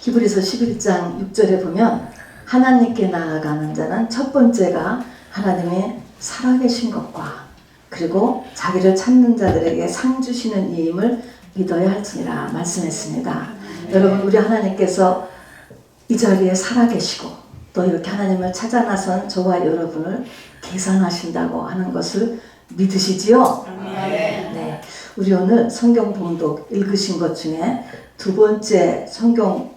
히브리서 11장 6절에 보면 하나님께 나아가는 자는 첫 번째가 하나님의 살아계신 것과 그리고 자기를 찾는 자들에게 상 주시는 이임을 믿어야 할지니라 말씀했습니다. 여러분, 우리 하나님께서 이 자리에 살아계시고 또 이렇게 하나님을 찾아 나선 저와 여러분을 계산하신다고 하는 것을 믿으시지요? 네. 우리 오늘 성경 봉독 읽으신 것 중에 두 번째 성경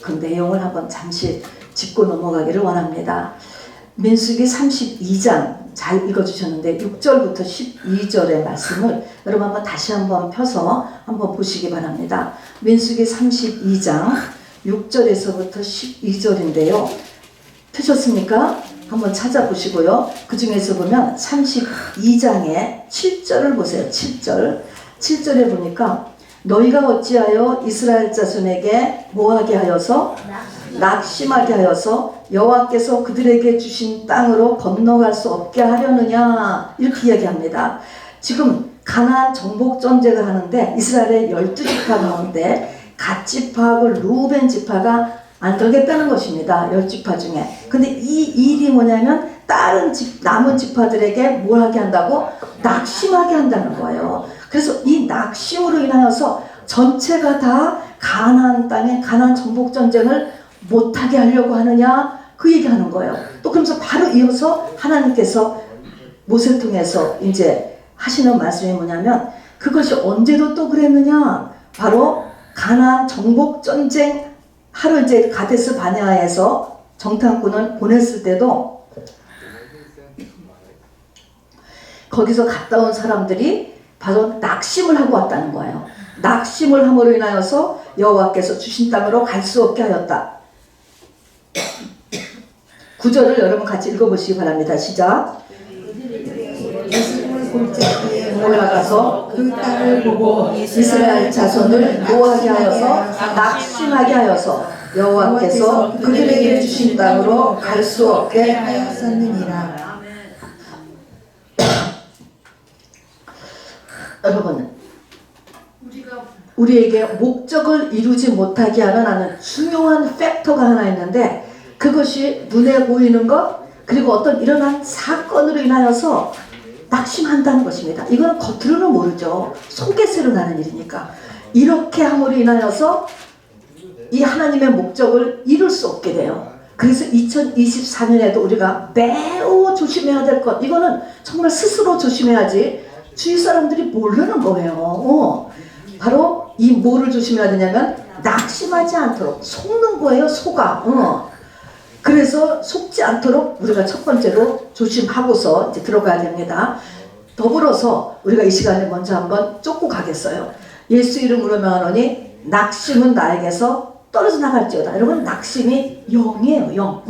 그 내용을 한번 잠시 짚고 넘어가기를 원합니다. 민수기 32장 잘 읽어주셨는데 6절부터 12절의 말씀을 여러분 한번 다시 한번 펴서 한번 보시기 바랍니다. 민수기 32장 6절에서부터 12절인데요. 펴셨습니까? 한번 찾아보시고요. 그 중에서 보면 32장의 7절을 보세요. 7절에 보니까 너희가 어찌하여 이스라엘 자손에게 뭐하게 하여서 낙심하게 하여서 여호와께서 그들에게 주신 땅으로 건너갈 수 없게 하려느냐 이렇게 이야기합니다. 지금 가나안 정복 전쟁을 하는데 이스라엘의 12지파 가운데 갓 지파하고 루벤 지파가 안 들겠다는 것입니다. 10지파 중에. 근데 이 일이 뭐냐면 다른 남은 지파들에게 뭘 하게 한다고? 낙심하게 한다는 거예요. 그래서 이 낙심으로 인하여서 전체가 다 가나안 땅에 가나안 정복 전쟁을 못하게 하려고 하느냐 그 얘기하는 거예요. 또 그러면서 바로 이어서 하나님께서 모세를 통해서 이제 하시는 말씀이 뭐냐면 그것이 언제도 또 그랬느냐 바로 가나안 정복 전쟁 하루 이제 가데스 바네아에서 정탐꾼을 보냈을 때도 거기서 갔다 온 사람들이 바로 낙심을 하고 왔다는 거예요. 낙심을 함으로 인하여서 여호와께서 주신 땅으로 갈 수 없게 하였다. 9절을 여러분 같이 읽어보시기 바랍니다. 시작. 올라가서 그 땅을 보고 이스라엘 자손을 노하게 하여서 낙심하게 하여서 여호와께서 그들에게 주신 땅으로 갈 수 없게 하였었느니라. 여러분, 우리에게 목적을 이루지 못하게 하는 중요한 팩터가 하나 있는데 그것이 눈에 보이는 것 그리고 어떤 일어난 사건으로 인하여서 낙심한다는 것입니다. 이건 겉으로는 모르죠. 속에서 일어나는 일이니까. 이렇게 함으로 인하여서 이 하나님의 목적을 이룰 수 없게 돼요. 그래서 2024년에도 우리가 매우 조심해야 될 것, 이거는 정말 스스로 조심해야지 주위 사람들이 모르는 거예요. 바로 이 뭐를 조심해야 되냐면 낙심하지 않도록 속는 거예요. 속아. 그래서 속지 않도록 우리가 첫 번째로 조심하고서 이제 들어가야 됩니다. 더불어서 우리가 이 시간에 먼저 한번 쫓고 가겠어요. 예수 이름으로 명하노니 낙심은 나에게서 떨어져 나갈지어다. 여러분 낙심이 영이에요. 영.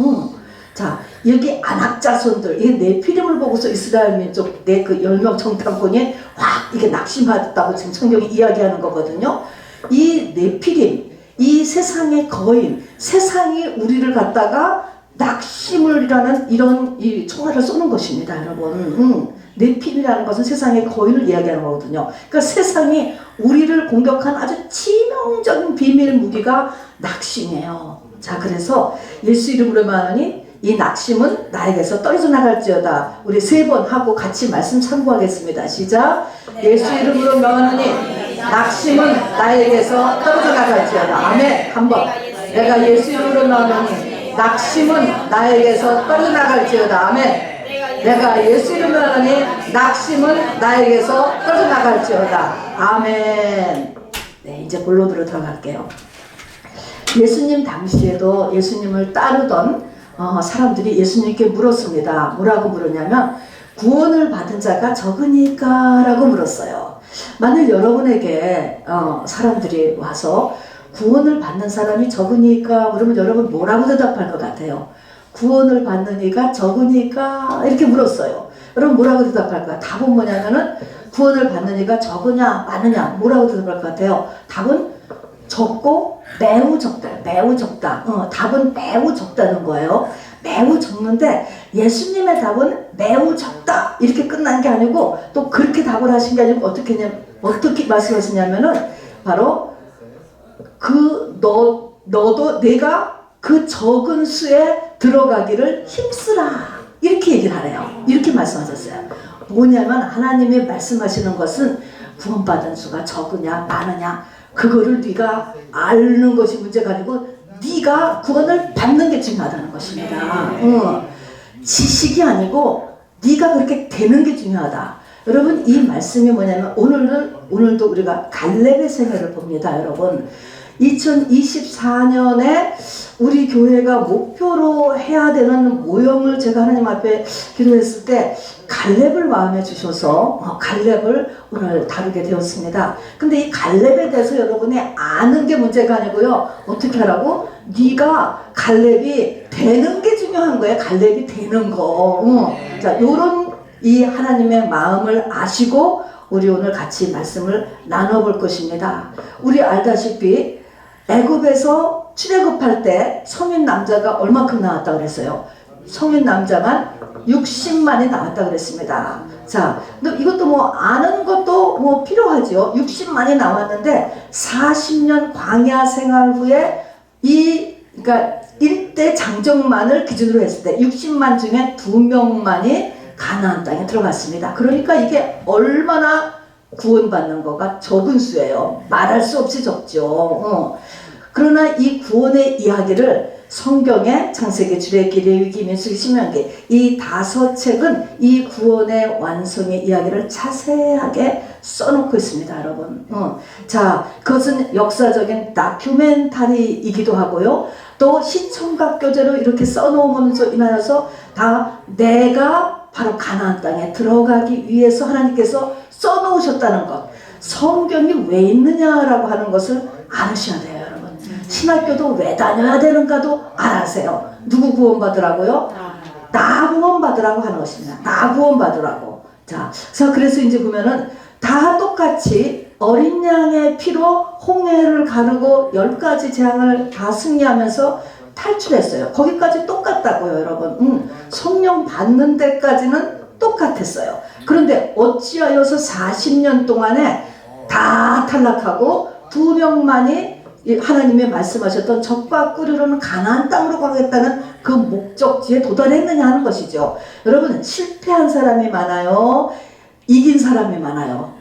자 여기 안악자손들 이 네피림을 보고서 이스라엘 민족 내 그 10명 정탐꾼이 확 이게 낙심하였다고 지금 성경이 이야기하는 거거든요. 이 네피림 이 세상의 거인, 세상이 우리를 갖다가 낙심을이라는 이런 이 총알을 쏘는 것입니다, 여러분. 네피림이라는 것은 세상의 거인을 이야기하는 거거든요. 그러니까 세상이 우리를 공격한 아주 치명적인 비밀 무기가 낙심이에요. 자, 그래서 예수 이름으로 말하니 이 낙심은 나에게서 떨어져 나갈지어다. 우리 3번 하고 같이 말씀 참고하겠습니다. 시작. 예수 이름으로 명하노니 낙심은 나에게서 떨어져 나갈지어다. 아멘. 한번. 내가 예수 이름으로 명하노니 낙심은 나에게서 떨어져 나갈지어다. 아멘. 내가 예수 이름으로 명하노니 낙심은 나에게서 떨어져 나갈지어다. 아멘. 네, 이제 본론으로 들어갈게요. 예수님 당시에도 예수님을 따르던 사람들이 예수님께 물었습니다. 뭐라고 물었냐면 구원을 받은 자가 적으니까 라고 물었어요. 만일 여러분에게 사람들이 와서 구원을 받는 사람이 적으니까 그러면 여러분 뭐라고 대답할 것 같아요? 구원을 받는 이가 적으니까 이렇게 물었어요. 여러분 뭐라고 대답할까요? 답은 뭐냐면은 구원을 받는 이가 적으냐 많으냐 뭐라고 대답할 것 같아요? 답은 적고 매우 적다. 매우 적다. 답은 매우 적다는 거예요. 매우 적는데 예수님의 답은 매우 적다. 이렇게 끝난 게 아니고 또 그렇게 답을 하신 게 아니고 어떻게 말씀하시냐면은 바로 너 너도 내가 그 적은 수에 들어가기를 힘쓰라. 이렇게 얘기를 하네요. 이렇게 말씀하셨어요. 뭐냐면 하나님이 말씀하시는 것은 구원받은 수가 적으냐 많으냐 그거를 네가 아는 것이 문제가 아니고 네가 구원을 받는 게 중요하다는 것입니다. 지식이 아니고 네가 그렇게 되는 게 중요하다. 여러분 이 말씀이 뭐냐면 오늘도 우리가 갈렙의 생애를 봅니다. 여러분 2024년에 우리 교회가 목표로 해야 되는 모형을 제가 하나님 앞에 기도했을 때 갈렙을 마음에 주셔서 갈렙을 오늘 다루게 되었습니다. 근데 이 갈렙에 대해서 여러분이 아는 게 문제가 아니고요. 어떻게 하라고? 네가 갈렙이 되는 게 중요한 거예요. 갈렙이 되는 거. 자, 요런 이 하나님의 마음을 아시고 우리 오늘 같이 말씀을 나눠볼 것입니다. 우리 알다시피 애굽에서 출애굽할 때 성인 남자가 얼마큼 나왔다 그랬어요? 성인 남자만 60만이 나왔다 그랬습니다. 자, 이것도 뭐 아는 것도 뭐 필요하죠. 60만이 나왔는데 40년 광야 생활 후에 그러니까 일대 장정만을 기준으로 했을 때 60만 중에 2명만이 가나안 땅에 들어갔습니다. 그러니까 이게 얼마나 구원받는 거가 적은 수예요. 말할 수 없이 적죠. 그러나 이 구원의 이야기를 성경의 창세기, 출애굽기, 레위기, 민수기, 신명기 이 5책은 이 구원의 완성의 이야기를 자세하게 써놓고 있습니다, 여러분. 자, 그것은 역사적인 다큐멘터리이기도 하고요. 또 시청각 교재로 이렇게 써놓음으로 인하여서 다 내가 바로 가나안 땅에 들어가기 위해서 하나님께서 써놓으셨다는 것. 성경이 왜 있느냐라고 하는 것을 알으셔야 돼요, 여러분. 신학교도 왜 다녀야 되는가도 알아세요. 누구 구원받으라고요? 나 구원받으라고 하는 것입니다. 나 구원받으라고. 자, 그래서 이제 보면은 다 똑같이 어린 양의 피로 홍해를 가르고 10가지 재앙을 다 승리하면서 탈출했어요. 거기까지 똑같다고요, 여러분. 성령 받는 데까지는 똑같았어요. 그런데 어찌하여서 40년 동안에 다 탈락하고 2명만이 하나님이 말씀하셨던 적과 꿀이로는 가나안 땅으로 가겠다는 그 목적지에 도달했느냐 하는 것이죠. 여러분 실패한 사람이 많아요? 이긴 사람이 많아요?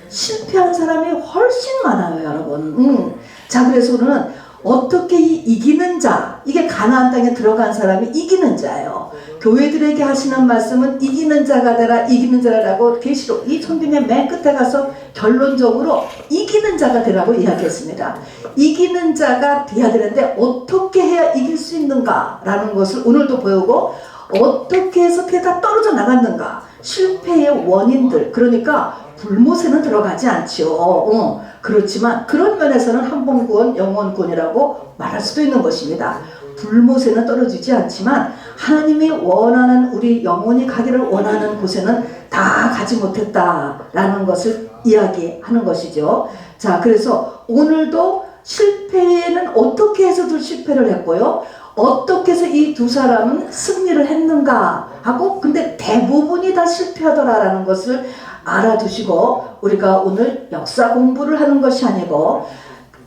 실패한 사람이 훨씬 많아요, 여러분. 자, 그래서 오늘은 어떻게 이 이기는 자, 이게 가나안 땅에 들어간 사람이 이기는 자예요. 교회들에게 하시는 말씀은 이기는 자가 되라, 이기는 자라고 계시록 이 성경의 맨 끝에 가서 결론적으로 이기는 자가 되라고 이야기했습니다. 이기는 자가 돼야 되는데 어떻게 해야 이길 수 있는가라는 것을 오늘도 배우고 어떻게 해서 다 떨어져 나갔는가, 실패의 원인들, 그러니까 불못에는 들어가지 않지요. 그렇지만 그런 면에서는 한번구원, 영원구원이라고 말할 수도 있는 것입니다. 불못에는 떨어지지 않지만 하나님이 원하는 우리 영혼이 가기를 원하는 곳에는 다 가지 못했다라는 것을 이야기하는 것이죠. 자, 그래서 오늘도 실패에는 어떻게 해서도 실패를 했고요. 어떻게 해서 이 두 사람은 승리를 했는가 하고, 근데 대부분이 다 실패하더라라는 것을 알아두시고 우리가 오늘 역사 공부를 하는 것이 아니고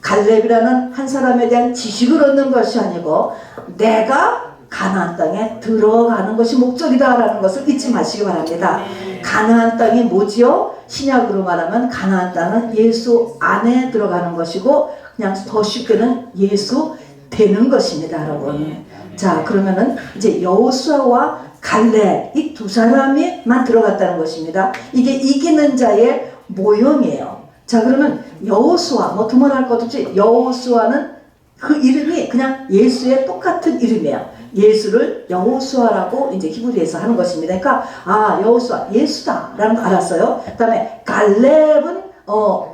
갈렙이라는 한 사람에 대한 지식을 얻는 것이 아니고 내가 가나안 땅에 들어가는 것이 목적이다라는 것을 잊지 마시기 바랍니다. 가나안 땅이 뭐지요? 신약으로 말하면 가나안 땅은 예수 안에 들어가는 것이고 그냥 더 쉽게는 예수 되는 것입니다, 여러분. 자, 그러면은 이제 여호수아와 갈렙 이 두 사람이만 들어갔다는 것입니다. 이게 이기는 자의 모형이에요. 자, 그러면 여호수아 뭐 두말할 것 없이 여호수아는 그 이름이 그냥 예수의 똑같은 이름이에요. 예수를 여호수아라고 이제 히브리에서 하는 것입니다. 그러니까 여호수아 예수다라는 거 알았어요. 그다음에 갈렙은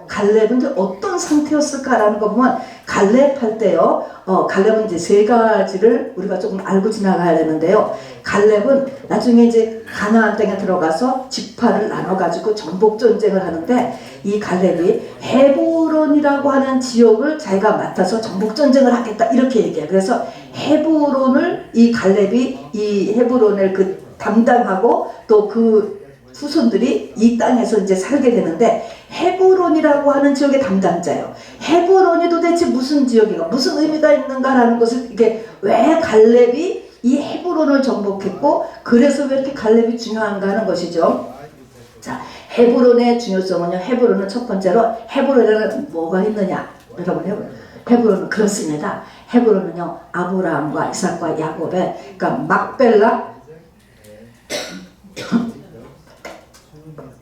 갈렙은 어떤 상태였을까라는 거 보면 갈렙 할 때요. 갈렙은 이제 세 가지를 우리가 조금 알고 지나가야 되는데요. 갈렙은 나중에 이제 가나안 땅에 들어가서 지파를 나눠가지고 정복 전쟁을 하는데 이 갈렙이 헤브론이라고 하는 지역을 자기가 맡아서 정복 전쟁을 하겠다 이렇게 얘기해요. 그래서 헤브론을 이 갈렙이 이 헤브론을 그 담당하고 또 그 후손들이 이 땅에서 이제 살게 되는데 헤브론이라고 하는 지역의 담당자예요. 헤브론이 도대체 무슨 지역인가, 무슨 의미가 있는가라는 것을 이게 왜 갈렙이 이 헤브론을 정복했고 그래서 왜 이렇게 갈렙이 중요한가 하는 것이죠. 자, 헤브론의 중요성은요. 헤브론은 첫 번째로 헤브론에는 뭐가 있느냐? 여러분 헤브론은 그렇습니다. 헤브론은요 아브라함과 이삭과 야곱의 그러니까 막벨라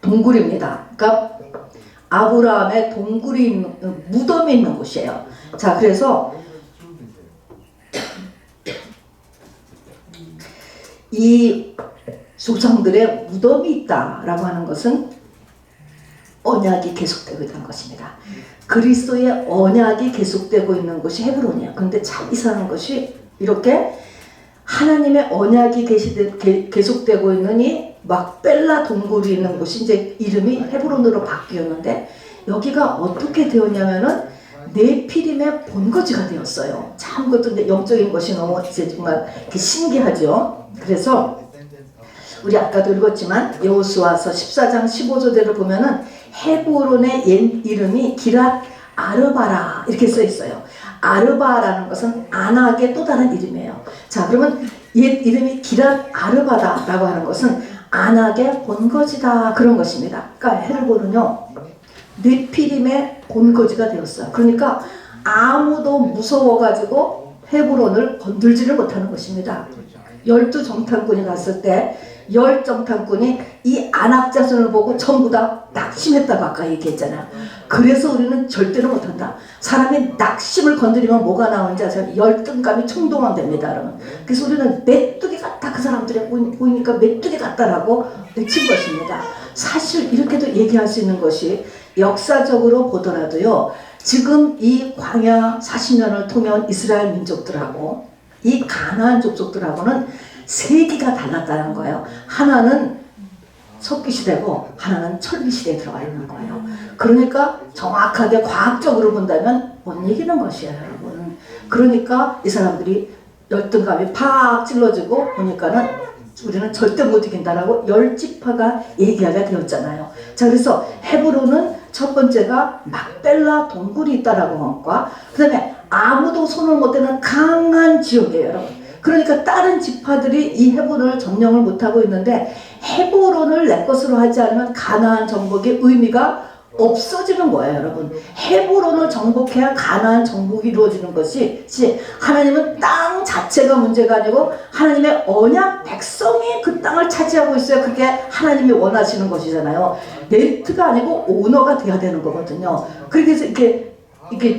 동굴입니다. 그러니까 아브라함의 동굴이 있는, 무덤이 있는 곳이에요. 자, 그래서 이 조상들의 무덤이 있다라고 하는 것은 언약이 계속되고 있다는 것입니다. 그리스도의 언약이 계속되고 있는 곳이 헤브론이에요. 그런데 참 이상한 것이 이렇게 하나님의 언약이 계속되고 있는 이 막벨라 동굴이 있는 곳이 이제 이름이 헤브론으로 바뀌었는데 여기가 어떻게 되었냐면은 네피림의 본거지가 되었어요. 참 그것도 이제 영적인 것이 너무 이제 정말 신기하죠. 그래서 우리 아까도 읽었지만 여호수아서 14장 15절대로 보면은 헤브론의 옛 이름이 기랏 아르바라 이렇게 써 있어요. 아르바라는 것은 안악의 또 다른 이름이에요. 자, 그러면 옛 이름이 기랏 아르바다라고 하는 것은 안악의 본거지다 그런 것입니다. 그러니까 헤브론은요 네피림의 본거지가 되었어요. 그러니까 아무도 무서워가지고 헤브론을 건들지를 못하는 것입니다. 12정탐꾼이 갔을 때 10정탐꾼이 이 안악 자손을 보고 전부 다 낙심했다고 아까 얘기했잖아요. 그래서 우리는 절대로 못한다. 사람이 낙심을 건드리면 뭐가 나오는지 아세요? 열등감이 충동화됩니다. 여러분. 그래서 우리는 메뚜기 같다. 그 사람들이 보이니까 메뚜기 같다라고 외친 것입니다. 사실 이렇게도 얘기할 수 있는 것이 역사적으로 보더라도요. 지금 이 광야 40년을 통해온 이스라엘 민족들하고 이 가나안 족속들하고는 세기가 달랐다는 거예요. 하나는 석기시대고 하나는 철기시대에 들어가 있는 거예요. 그러니까 정확하게 과학적으로 본다면 못 이기는 것이에요, 여러분. 그러니까 이 사람들이 열등감이 팍 찔러지고 보니까는 우리는 절대 못 이긴다라고 10지파가 얘기하게 되었잖아요. 자, 그래서 헤브론은 첫 번째가 막벨라 동굴이 있다라고 한 것과 그 다음에 아무도 손을 못 대는 강한 지역이에요, 여러분. 그러니까 다른 지파들이 이 헤브론을 점령을 못하고 있는데 헤브론을 내 것으로 하지 않으면 가나안 정복의 의미가 없어지는 거예요, 여러분. 헤브론을 정복해야 가나안 정복이 이루어지는 것이 하나님은 땅 자체가 문제가 아니고 하나님의 언약 백성이 그 땅을 차지하고 있어야 그게 하나님이 원하시는 것이잖아요. 렌트가 아니고 오너가 돼야 되는 거거든요. 그래서 이게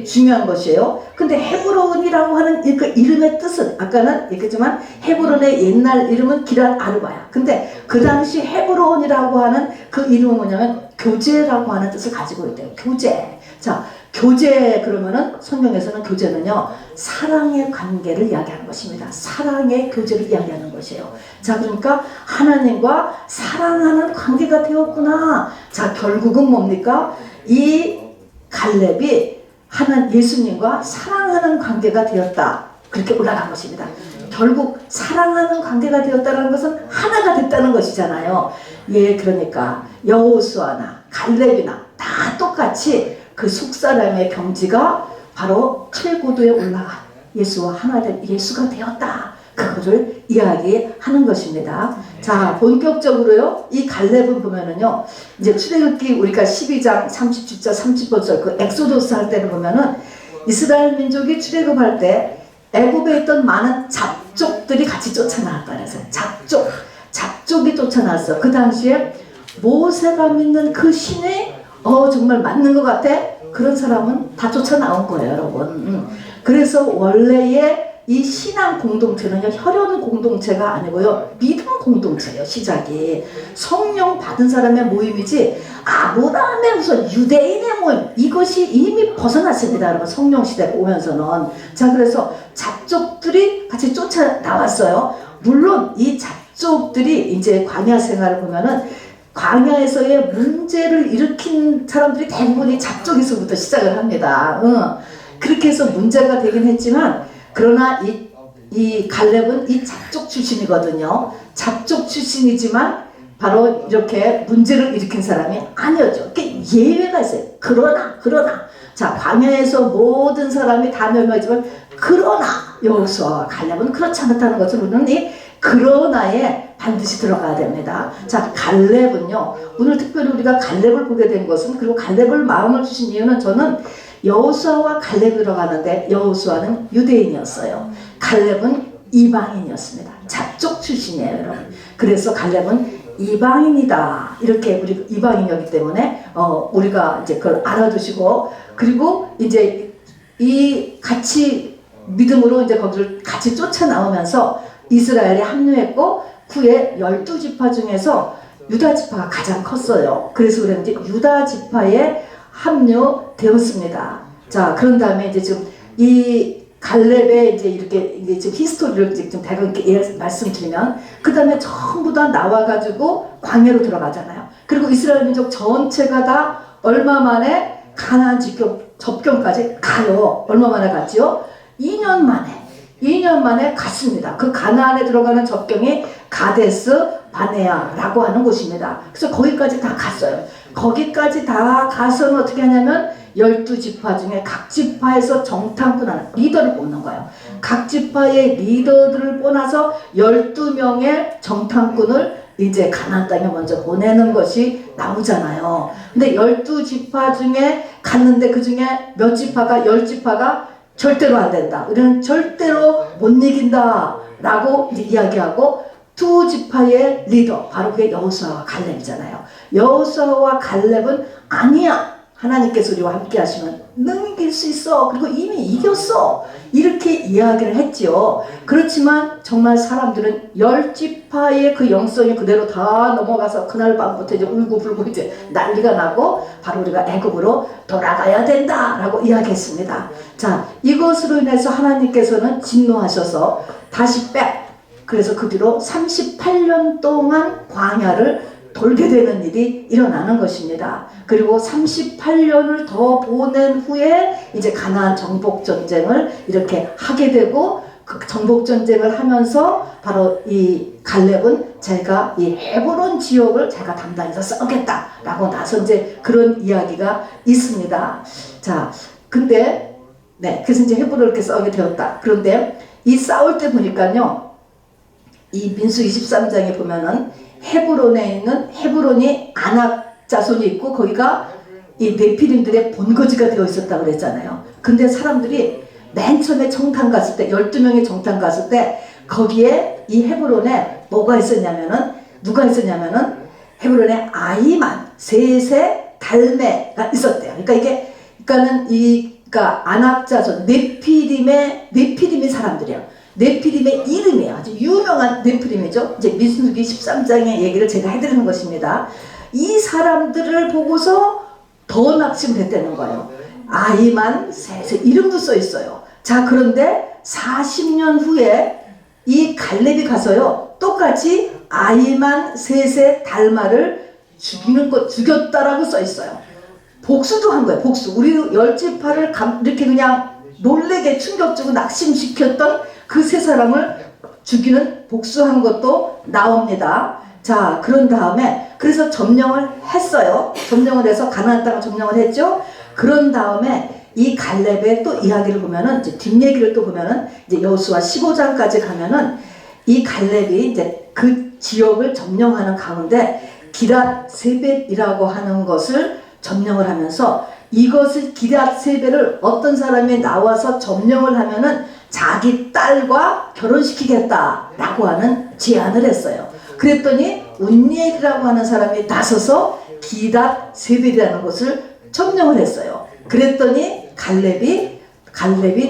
중요한 것이에요. 근데 헤브론이라고 하는 그 이름의 뜻은 아까는 얘기했지만 헤브론의 옛날 이름은 기랏 아르바야. 근데 그 당시 헤브론이라고 하는 그 이름은 뭐냐면 교제라고 하는 뜻을 가지고 있대요. 교제. 자, 교제 그러면은 성경에서는 교제는요 사랑의 관계를 이야기하는 것입니다. 사랑의 교제를 이야기하는 것이에요. 자, 그러니까 하나님과 사랑하는 관계가 되었구나. 자, 결국은 뭡니까? 이 갈렙이 예수님과 사랑하는 관계가 되었다. 그렇게 올라간 것입니다. 결국 사랑하는 관계가 되었다는 것은 하나가 됐다는 것이잖아요. 예, 그러니까 여호수아나 갈렙이나 다 똑같이 그 속사람의 경지가 바로 최고도에 올라간 예수와 하나 된 예수가 되었다. 그거를 이야기하는 것입니다. 자, 본격적으로요, 이 갈렙을 보면은요, 이제 출애굽기 우리가 12장 30주자 30번절 그 엑소도스 할 때를 보면은 이스라엘 민족이 출애굽할 때 애굽에 있던 많은 잡족들이 같이 쫓아나왔다 그래서 잡족이 쫓아나왔어. 그 당시에 모세가 믿는 그 신이 정말 맞는 것 같아. 그런 사람은 다 쫓아나온 거예요, 여러분. 그래서 원래의 이 신앙 공동체는요 혈연 공동체가 아니고요 믿음 공동체예요. 시작이 성령 받은 사람의 모임이지 아브라함의 무슨 유대인의 모임 이것이 이미 벗어났습니다, 여러분. 성령 시대가 오면서는. 자, 그래서 잡족들이 같이 쫓아 나왔어요. 물론 이 잡족들이 이제 광야 생활을 보면은 광야에서의 문제를 일으킨 사람들이 대부분 이 잡족에서부터 시작을 합니다. 그렇게 해서 문제가 되긴 했지만 그러나 이 갈렙은 이 잡족 출신이거든요. 잡족 출신이지만 바로 이렇게 문제를 일으킨 사람이 아니었죠. 예외가 있어요. 그러나 자, 광야에서 모든 사람이 다 멸망했지만 그러나 여호수아와 갈렙은 그렇지 않다는 것을 우리는 이 그러나에 반드시 들어가야 됩니다. 자, 갈렙은요, 오늘 특별히 우리가 갈렙을 보게 된 것은, 그리고 갈렙을 마음을 주신 이유는, 저는 여호수아와 갈렙이 들어가는데 여호수아는 유대인이었어요. 갈렙은 이방인이었습니다. 잡족 출신이에요, 여러분. 그래서 갈렙은 이방인이다, 이렇게 우리 이방인이었기 때문에 우리가 이제 그걸 알아두시고, 그리고 이제 이 같이 믿음으로 이제 거기를 같이 쫓아 나오면서 이스라엘에 합류했고, 후에 12지파 중에서 유다 지파가 가장 컸어요. 그래서 그런지 유다 지파에 합류되었습니다. 자, 그런 다음에 이제 지금 이 갈렙의 이제 이렇게 이제 지금 히스토리를 이제 좀 대강 이렇게 말씀드리면, 그 다음에 전부 다 나와가지고 광야로 들어가잖아요. 그리고 이스라엘 민족 전체가 다 얼마 만에 가나안 접경까지 가요. 얼마 만에 갔지요? 2년 만에 갔습니다. 그 가나안에 들어가는 접경이 가데스 바네아라고 하는 곳입니다. 그래서 거기까지 다 갔어요. 거기까지 다 가서는 어떻게 하냐면 12지파 중에 각 지파에서 정탐꾼하는 리더를 뽑는 거예요. 각 지파의 리더들을 뽑아서 12명의 정탐꾼을 이제 가나안 땅에 먼저 보내는 것이 나오잖아요. 근데 12지파 중에 갔는데 그 중에 몇 지파가 10지파가 절대로 안 된다, 우리는 절대로 못 이긴다 라고 이제 이야기하고, 두 지파의 리더, 바로 그게 여호수아와 갈렙이잖아요. 여호수아와 갈렙은 아니야, 하나님께서 우리와 함께 하시면 능 이길 수 있어, 그리고 이미 이겼어, 이렇게 이야기를 했지요. 그렇지만 정말 사람들은 10지파의 그 영성이 그대로 다 넘어가서 그날 밤부터 이제 울고불고 이제 난리가 나고, 바로 우리가 애굽으로 돌아가야 된다라고 이야기했습니다. 자, 이것으로 인해서 하나님께서는 진노하셔서 다시 그래서 그 뒤로 38년 동안 광야를 돌게 되는 일이 일어나는 것입니다. 그리고 38년을 더 보낸 후에 이제 가나안 정복 전쟁을 이렇게 하게 되고, 그 정복 전쟁을 하면서 바로 이 갈렙은 제가 이 헤브론 지역을 제가 담당해서 싸우겠다라고 나서 이제 그런 이야기가 있습니다. 자, 근데 그래서 이제 헤브론을 이렇게 싸우게 되었다. 그런데 이 싸울 때 보니까요, 이 민수 23장에 보면은 헤브론이 아낙 자손이 있고, 거기가 이 네피림들의 본거지가 되어 있었다고 그랬잖아요. 근데 사람들이 맨 처음에 정탐 갔을 때, 12명이 정탐 갔을 때 거기에 이 헤브론에 뭐가 있었냐면은, 누가 있었냐면은 헤브론에 아이만, 셋의 달매가 있었대요. 그러니까 아낙 자손 네피림이 사람들이에요. 네피림의 이름이에요. 아주 유명한 네피림이죠. 이제 민수기 13장의 얘기를 제가 해드리는 것입니다. 이 사람들을 보고서 더 낙심됐다는 거예요. 아이만 셋의 이름도 써 있어요. 자, 그런데 40년 후에 이 갈렙이 가서요, 똑같이 아이만 셋의 달마를 죽였다라고 써 있어요. 복수도 한 거예요. 복수. 우리 10지파를 이렇게 그냥 놀래게 충격 주고 낙심시켰던 그 세 사람을 죽이는 복수한 것도 나옵니다. 자, 그런 다음에 그래서 점령을 했어요. 점령을 해서 가나안 땅을 점령을 했죠. 그런 다음에 이 갈렙의 또 이야기를 보면은, 이제 뒷얘기를 또 보면은, 이제 여호수아 15장까지 가면은 이 갈렙이 이제 그 지역을 점령하는 가운데 기랏세벳이라고 하는 것을 점령을 하면서, 이것을 기랏세벳을 어떤 사람이 나와서 점령을 하면은 자기 딸과 결혼시키겠다라고 하는 제안을 했어요. 그랬더니 운니엘이라고 하는 사람이 나서서 기랏세벳이라는 곳을 점령을 했어요. 그랬더니 갈렙이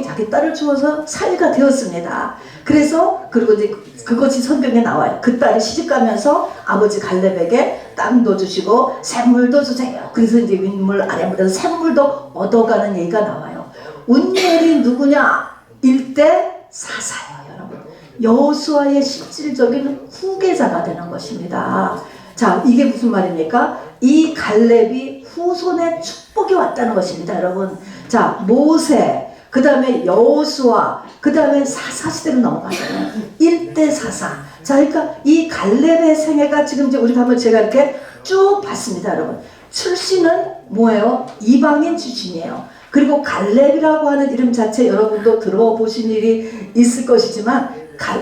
자기 딸을 주어서 사위가 되었습니다. 그래서 그리고 이제 그것이 성경에 나와요. 그 딸이 시집가면서 아버지 갈렙에게 땅도 주시고 샘물도 주세요. 그래서 이제 윗물 아랫물에서 샘물도 얻어가는 얘기가 나와요. 운니엘이 누구냐? 일대 사사예요, 여러분. 여호수아의 실질적인 후계자가 되는 것입니다. 자, 이게 무슨 말입니까? 이 갈렙이 후손의 축복이 왔다는 것입니다, 여러분. 자, 모세, 그 다음에 여호수아, 그 다음에 사사 시대로 넘어가잖아요. 1대 사사. 자, 그러니까 이 갈렙의 생애가 지금 이제 우리가 한번 제가 이렇게 쭉 봤습니다, 여러분. 출신은 뭐예요? 이방인 출신이에요. 그리고 갈렙이라고 하는 이름 자체 여러분도 들어보신 일이 있을 것이지만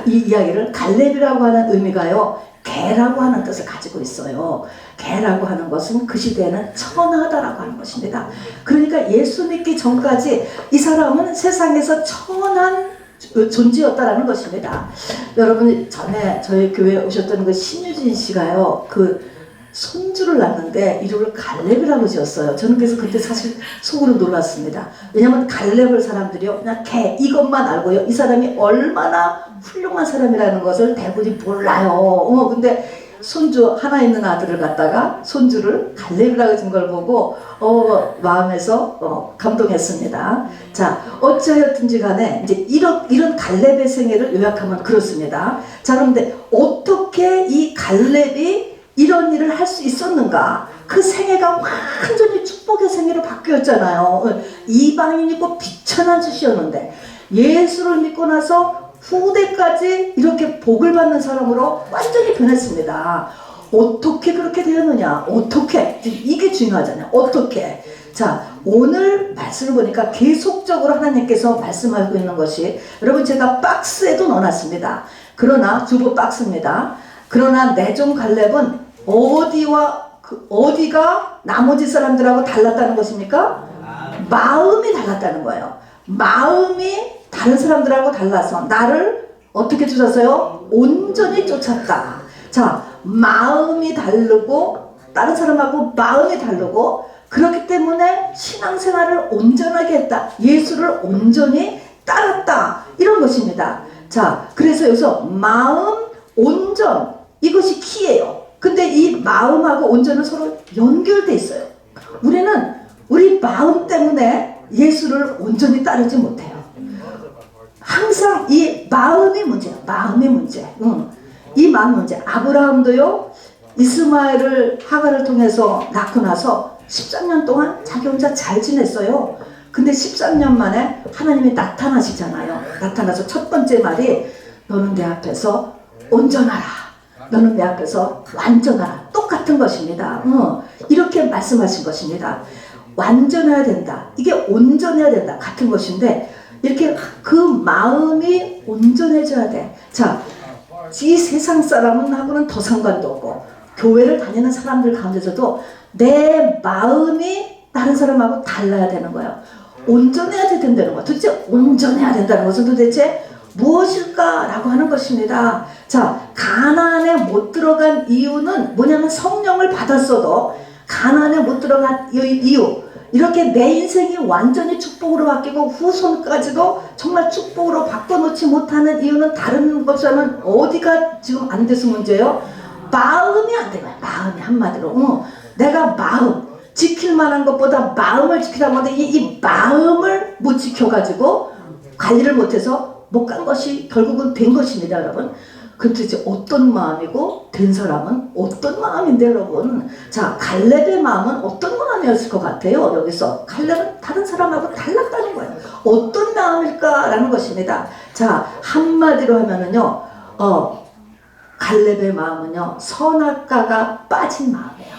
이 이야기를 갈렙이라고 하는 의미가요, 개라고 하는 뜻을 가지고 있어요. 개라고 하는 것은 그 시대에는 천하다라고 하는 것입니다. 그러니까 예수 믿기 전까지 이 사람은 세상에서 천한 존재였다라는 것입니다. 여러분 전에 저희 교회에 오셨던 그 신유진 씨가요, 그 손주를 낳는데 이름을 갈렙이라고 지었어요. 저는 그래서 그때 사실 속으로 놀랐습니다. 왜냐하면 갈렙을 사람들이요, 그냥 개 이것만 알고요, 이 사람이 얼마나 훌륭한 사람이라는 것을 대부분이 몰라요. 근데 손주 하나 있는 아들을 갖다가 손주를 갈렙이라고 지은 걸 보고 마음에서 감동했습니다. 자, 어찌하였든지 간에 이제 이런 갈렙의 생애를 요약하면 그렇습니다. 자, 그런데 어떻게 이 갈렙이 이런 일을 할 수 있었는가? 그 생애가 완전히 축복의 생애로 바뀌었잖아요. 이방인이고 비천한 짓이었는데 예수를 믿고 나서 후대까지 이렇게 복을 받는 사람으로 완전히 변했습니다. 어떻게 그렇게 되었느냐? 어떻게? 이게 중요하잖아요. 어떻게? 자, 오늘 말씀을 보니까 계속적으로 하나님께서 말씀하고 있는 것이, 여러분 제가 박스에도 넣어놨습니다. 그러나 주보 박스입니다. 그러나 내 종 갈렙은 어디가 나머지 사람들하고 달랐다는 것입니까? 마음이 달랐다는 거예요. 마음이 다른 사람들하고 달라서 나를 어떻게 쫓았어요? 온전히 쫓았다. 자, 마음이 다르고 다른 사람하고 마음이 다르고, 그렇기 때문에 신앙생활을 온전하게 했다. 예수를 온전히 따랐다. 이런 것입니다. 자, 그래서 여기서 마음, 온전, 이것이 키예요. 근데 이 마음하고 온전은 서로 연결돼 있어요. 우리는 우리 마음 때문에 예수를 온전히 따르지 못해요. 항상 이 마음이 문제야. 마음이 문제. 이 마음 문제. 아브라함도요, 이스마엘을 하갈을 통해서 낳고 나서 13년 동안 자기 혼자 잘 지냈어요. 근데 13년 만에 하나님이 나타나시잖아요. 나타나서 첫 번째 말이 너는 내 앞에서 온전하라. 너는 내 앞에서 완전하라. 똑같은 것입니다. 이렇게 말씀하신 것입니다. 완전해야 된다. 이게 온전해야 된다. 같은 것인데 이렇게 그 마음이 온전해져야 돼. 자, 이 세상 사람하고는 더 상관도 없고 교회를 다니는 사람들 가운데서도 내 마음이 다른 사람하고 달라야 되는 거예요. 온전해야 된다는 거예요. 도대체 온전해야 된다는 것은 도대체 무엇일까라고 하는 것입니다. 자, 가나안에 못 들어간 이유는 뭐냐면 성령을 받았어도 가나안에 못 들어간 이유, 이렇게 내 인생이 완전히 축복으로 바뀌고 후손까지도 정말 축복으로 바꿔놓지 못하는 이유는 다른 것과는 어디가 지금 안 돼서 문제예요? 마음이 안 되는 거야. 마음이 한마디로. 내가 마음 지킬 만한 것보다 마음을 지키라고 하는데 이 마음을 못 지켜가지고 관리를 못해서 못 간 것이 결국은 된 것입니다, 여러분. 근데 이제 어떤 마음이고 된 사람은 어떤 마음인데, 여러분. 자, 갈렙의 마음은 어떤 마음이었을 것 같아요? 여기서 갈렙은 다른 사람하고 달랐다는 거예요. 어떤 마음일까라는 것입니다. 자, 한마디로 하면은요, 갈렙의 마음은요, 선악과가 빠진 마음이에요.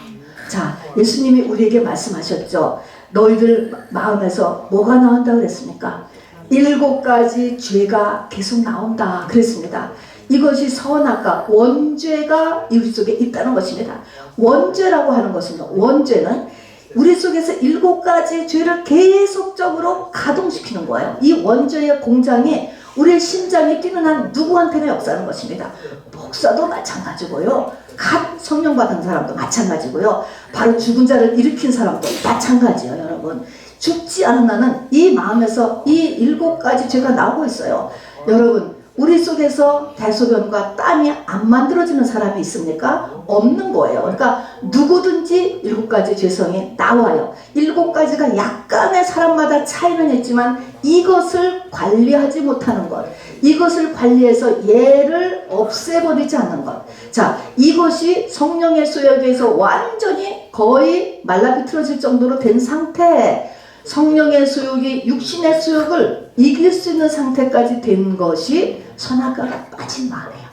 자, 예수님이 우리에게 말씀하셨죠. 너희들 마음에서 뭐가 나온다고 그랬습니까? 7가지 죄가 계속 나온다 그랬습니다. 이것이 선악과 원죄가 우리 속에 있다는 것입니다. 원죄라고 하는 것은, 원죄는 우리 속에서 7가지 죄를 계속적으로 가동시키는 거예요. 이 원죄의 공장이 우리의 심장이 뛰는 한 누구한테나 역사하는 것입니다. 목사도 마찬가지고요, 갓 성령 받은 사람도 마찬가지고요, 바로 죽은 자를 일으킨 사람도 마찬가지예요. 여러분, 죽지 않은 나는 이 마음에서 이 7가지 죄가 나오고 있어요. 여러분, 우리 속에서 대소변과 땀이 안 만들어지는 사람이 있습니까? 없는 거예요. 그러니까 누구든지 7가지 죄성이 나와요. 7가지가 약간의 사람마다 차이는 있지만 이것을 관리하지 못하는 것, 이것을 관리해서 얘를 없애버리지 않는 것. 자, 이것이 성령의 소욕에서 완전히 거의 말라비틀어질 정도로 된 상태. 성령의 소욕이 육신의 소욕을 이길 수 있는 상태까지 된 것이 선악과가 빠진 마음이에요.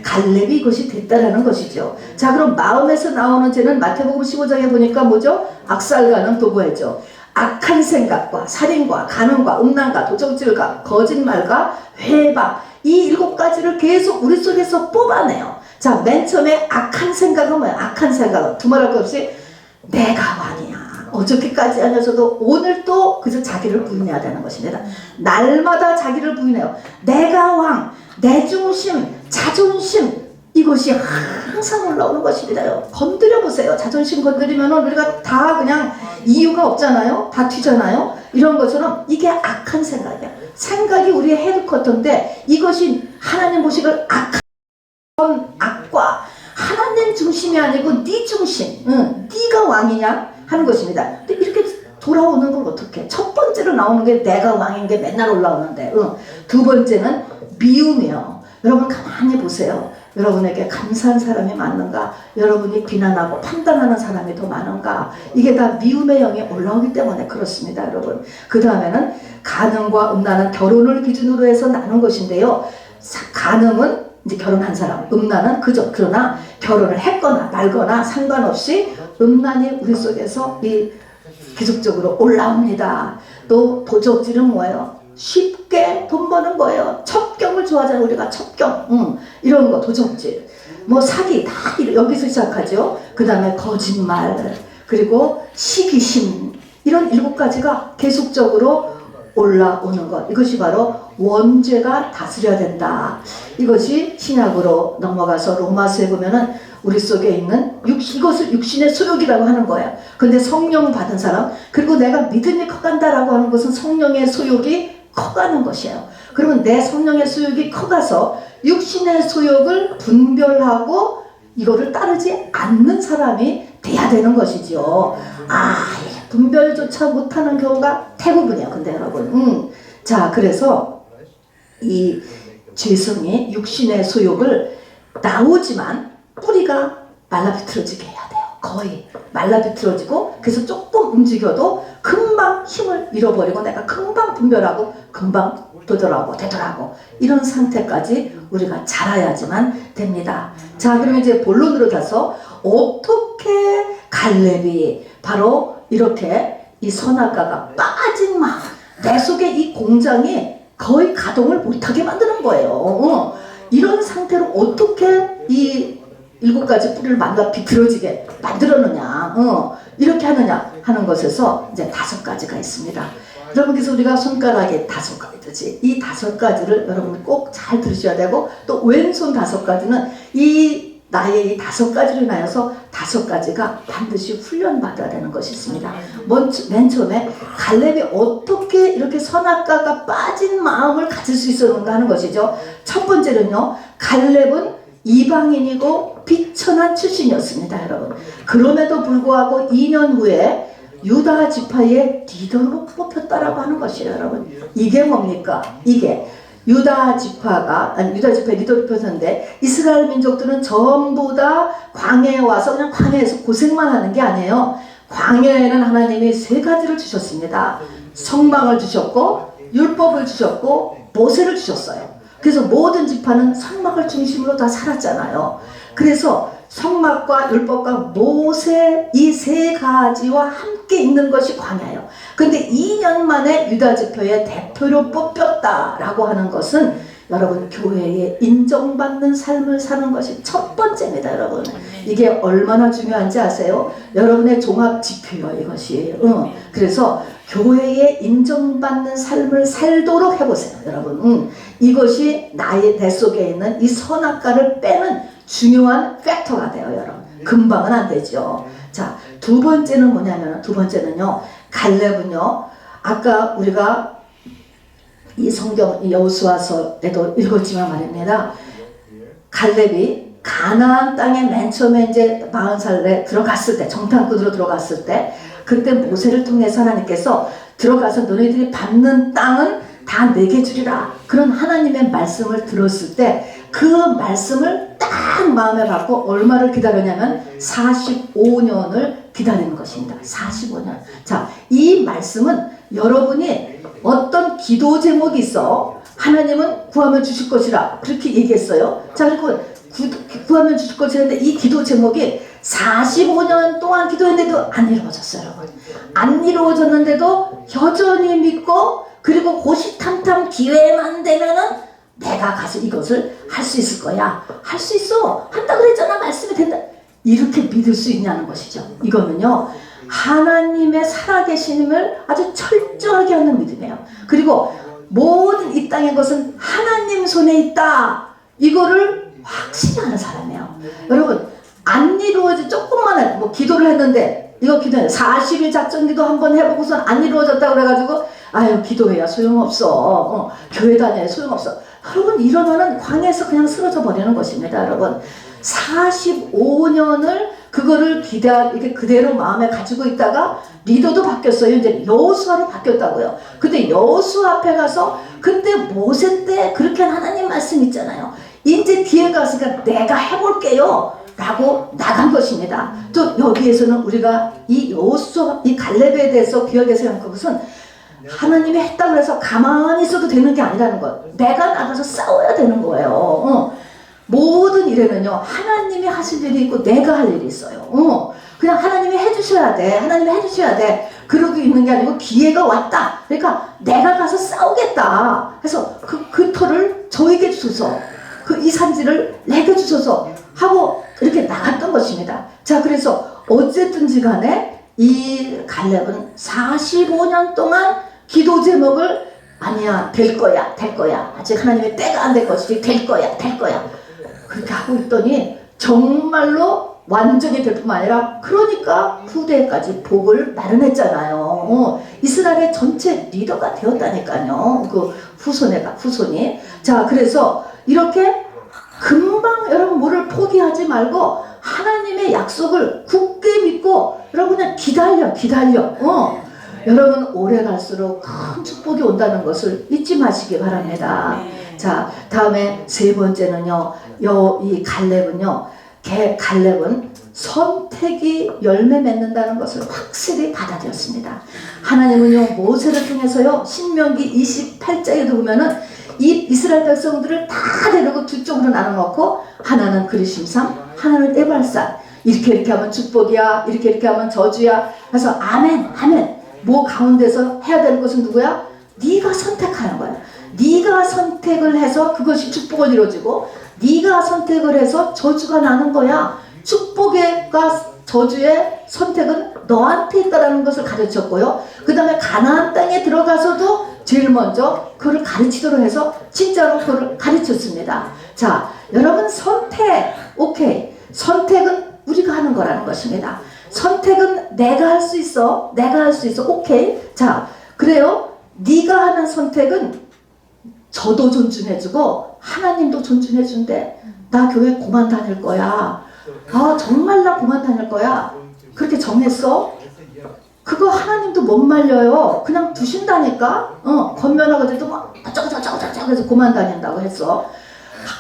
갈렙이 이것이 됐다라는 것이죠. 자, 그럼 마음에서 나오는 죄는 마태복음 15장에 보니까 뭐죠? 악살과는 또 뭐였죠? 악한 생각과 살인과 간음과 음란과 도적질과 거짓말과 회방, 이 7가지를 계속 우리 속에서 뽑아내요. 자, 맨 처음에 악한 생각은 뭐야? 악한 생각은 두말할 것 없이 내가 왕이야. 어저께까지 하면서도 오늘 또 그저 자기를 부인해야 되는 것입니다. 날마다 자기를 부인해요. 내가 왕, 내 중심, 자존심, 이것이 항상 올라오는 것입니다. 건드려 보세요. 자존심 건드리면 우리가 다 그냥 이유가 없잖아요. 다 튀잖아요. 이런 것처럼 이게 악한 생각이야. 생각이 우리의 헤드쿼터인데 이것이 하나님 보시기를 악한 악과 하나님 중심이 아니고 네 중심, 네가 왕이냐 하는 것입니다. 근데 이렇게 돌아오는 건 어떻게? 첫 번째로 나오는 게 내가 왕인 게 맨날 올라오는데, 두 번째는 미움이요. 여러분 가만히 보세요. 여러분에게 감사한 사람이 많은가? 여러분이 비난하고 판단하는 사람이 더 많은가? 이게 다 미움의 영이 올라오기 때문에 그렇습니다, 여러분. 그 다음에는 간음과 음란은 결혼을 기준으로 해서 나눈 것인데요. 간음은 이제 결혼한 사람, 음란은 그저 그러나 결혼을 했거나 말거나 상관없이 음란이 우리 속에서 계속적으로 올라옵니다. 또 도적질은 뭐예요? 쉽게 돈 버는 거예요. 첩경을 좋아하잖아요. 우리가 첩경, 이런 거 도적질, 뭐 사기 다 여기서 시작하죠. 그 다음에 거짓말, 그리고 시기심, 이런 7가지가 계속적으로 올라오는 것, 이것이 바로 원죄가 다스려야 된다. 이것이 신약으로 넘어가서 로마서에 보면은 우리 속에 있는 이것을 육신의 소욕이라고 하는 거예요. 근데 성령 받은 사람, 그리고 내가 믿음이 커간다라고 하는 것은 성령의 소욕이 커가는 것이에요. 그러면 내 성령의 소욕이 커가서 육신의 소욕을 분별하고 이거를 따르지 않는 사람이 돼야 되는 것이죠. 분별조차 못하는 경우가 대부분이에요. 근데 여러분, 자, 그래서 이 죄성이 육신의 소욕을 나오지만 뿌리가 말라비틀어지게 해야 돼요. 거의 말라비틀어지고, 그래서 조금 움직여도 금방 힘을 잃어버리고 내가 금방 분별하고 금방 되돌아오고 이런 상태까지 우리가 자라야지만 됩니다. 자, 그럼 이제 본론으로 가서 어떻게 갈렙이 바로 이렇게 이 선악과가 빠진 마음, 내 속에 이 공장이 거의 가동을 못하게 만드는 거예요. 이런 상태로 어떻게 이 7가지 뿌리를 만나 비틀어지게 만들었느냐, 이렇게 하느냐 하는 것에서 이제 5가지가 있습니다. 여러분께서 우리가 손가락에 5가지지, 이 5가지를 여러분 꼭 잘 들으셔야 되고, 또 왼손 5가지는 나의 이 5가지로 인하여서 5가지가 반드시 훈련받아야 되는 것이 있습니다. 맨 처음에 갈렙이 어떻게 이렇게 선악과가 빠진 마음을 가질 수 있었는가 하는 것이죠. 첫 번째는요, 갈렙은 이방인이고 비천한 출신이었습니다, 여러분. 그럼에도 불구하고 2년 후에 유다 지파의 리더로 뽑혔다라고 하는 것이에요, 여러분. 이게 뭡니까? 이게 유다 지파의 리더로 뽑혔는데, 이스라엘 민족들은 전부 다 광야에 와서 그냥 광야에서 고생만 하는 게 아니에요. 광야에는 하나님이 3가지를 주셨습니다. 성막을 주셨고, 율법을 주셨고, 모세를 주셨어요. 그래서 모든 지파는 성막을 중심으로 다 살았잖아요. 그래서 성막과 율법과 모세, 이 3가지와 함께 있는 것이 광야예요. 근데 2년 만에 유다 지파의 대표로 뽑혔다라고 하는 것은 여러분 교회에 인정받는 삶을 사는 것이 첫 번째입니다, 여러분. 이게 얼마나 중요한지 아세요? 여러분의 종합 지표예요, 이것이. 그래서 교회에 인정받는 삶을 살도록 해보세요, 여러분. 이것이 내 속에 있는 이 선악과를 빼는 중요한 팩터가 돼요, 여러분. 금방은 안 되죠. 자, 두 번째는요, 갈렙은요, 아까 우리가 이 성경 여호수아서에도 읽었지만 말입니다. 갈렙이 가나안 땅에 맨 처음에 이제 40살에 들어갔을 때, 정탐꾼으로 들어갔을 때, 그때 모세를 통해서 하나님께서 들어가서 너희들이 밟는 땅은 다 내게 주리라, 그런 하나님의 말씀을 들었을 때 그 말씀을 딱 마음에 받고 얼마를 기다렸냐면 45년을 기다리는 것입니다. 45년. 자, 이 말씀은 여러분이 어떤 기도 제목이 있어. 하나님은 구하면 주실 것이라 그렇게 얘기했어요. 자, 그리고 구하면 주실 것이라는데 이 기도 제목이 45년 동안 기도했는데도 안 이루어졌어요, 여러분. 안 이루어졌는데도 여전히 믿고, 그리고 호시탐탐 기회만 되면은 내가 가서 이것을 할 수 있을 거야. 할 수 있어. 한다 그랬잖아. 말씀이 된다. 이렇게 믿을 수 있냐는 것이죠. 이거는요, 하나님의 살아계심을 아주 철저하게 하는 믿음이에요. 그리고 모든 이 땅의 것은 하나님 손에 있다. 이거를 확실히 하는 사람이에요. 여러분, 안 이루어진 조금만 뭐 기도를 했는데, 이거 기도해 40일 작전 기도 한번 해보고선 안 이루어졌다고 그래가지고 아유 기도해야 소용없어. 교회 다녀야 소용없어. 여러분, 이러면은 광야에서 그냥 쓰러져 버리는 것입니다. 여러분, 45년을 그거를 이렇게 그대로 마음에 가지고 있다가 리더도 바뀌었어요. 이제 여호수아로 바뀌었다고요. 근데 여호수아 앞에 가서 그때 모세 때 그렇게 한 하나님 말씀 있잖아요. 이제 뒤에 가서니까 내가 해볼게요 라고 나간 것입니다. 또 여기에서는 우리가 이 여호수아, 이 갈렙에 대해서 기억해서 생각한 것은 하나님이 했다고 해서 가만히 있어도 되는 게 아니라는 것. 내가 나가서 싸워야 되는 거예요. 모든 일에는요, 하나님이 하실 일이 있고 내가 할 일이 있어요. 그냥 하나님이 해주셔야 돼. 하나님이 해주셔야 돼. 그러고 있는 게 아니고 기회가 왔다. 그러니까 내가 가서 싸우겠다. 그래서 그 터를 저에게 주소서. 이 산지를 내게 주소서 하고 이렇게 나갔던 것입니다. 자, 그래서 어쨌든지 간에 이 갈렙은 45년 동안 기도 제목을 아니야, 될 거야, 될 거야. 아직 하나님의 때가 안 될 것이지, 될 거야, 될 거야. 그렇게 하고 있더니 정말로 완전히 될 뿐만 아니라, 그러니까 후대까지 복을 마련했잖아요. 이스라엘의 전체 리더가 되었다니까요. 그 후손이. 자, 그래서 이렇게 금방 여러분 뭐를 포기하지 말고 하나님의 약속을 굳게 믿고 여러분 그냥 기다려. 여러분 오래 갈수록 큰 축복이 온다는 것을 잊지 마시기 바랍니다. 자, 다음에 세 번째는요, 이 갈렙은 선택이 열매 맺는다는 것을 확실히 받아들였습니다. 하나님은요, 모세를 통해서요, 신명기 28장에도 보면은 이 이스라엘 백성들을 다 데리고 두 쪽으로 나눠놓고, 하나는 그리심산, 하나는 에발산, 이렇게 하면 축복이야, 이렇게 하면 저주야. 그래서 아멘. 뭐 가운데서 해야 되는 것은 누구야? 네가 선택하는 거야. 네가 선택을 해서 그것이 축복을 이루어지고, 네가 선택을 해서 저주가 나는 거야. 축복과 저주의 선택은 너한테 있다라는 것을 가르쳤고요. 그 다음에 가나안 땅에 들어가서도 제일 먼저 그걸 가르치도록 해서 진짜로 그걸 가르쳤습니다. 자, 여러분 선택, 오케이. 선택은 우리가 하는 거라는 것입니다. 선택은 내가 할 수 있어. 오케이. 자, 그래요. 네가 하는 선택은 저도 존중해주고 하나님도 존중해준대. 나 교회 그만 다닐 거야. 아, 정말 나 그만 다닐 거야. 그렇게 정했어? 그거 하나님도 못 말려요. 그냥 두신다니까. 권면하고 해도 막 어쩌고 해서 그만 다닌다고 했어.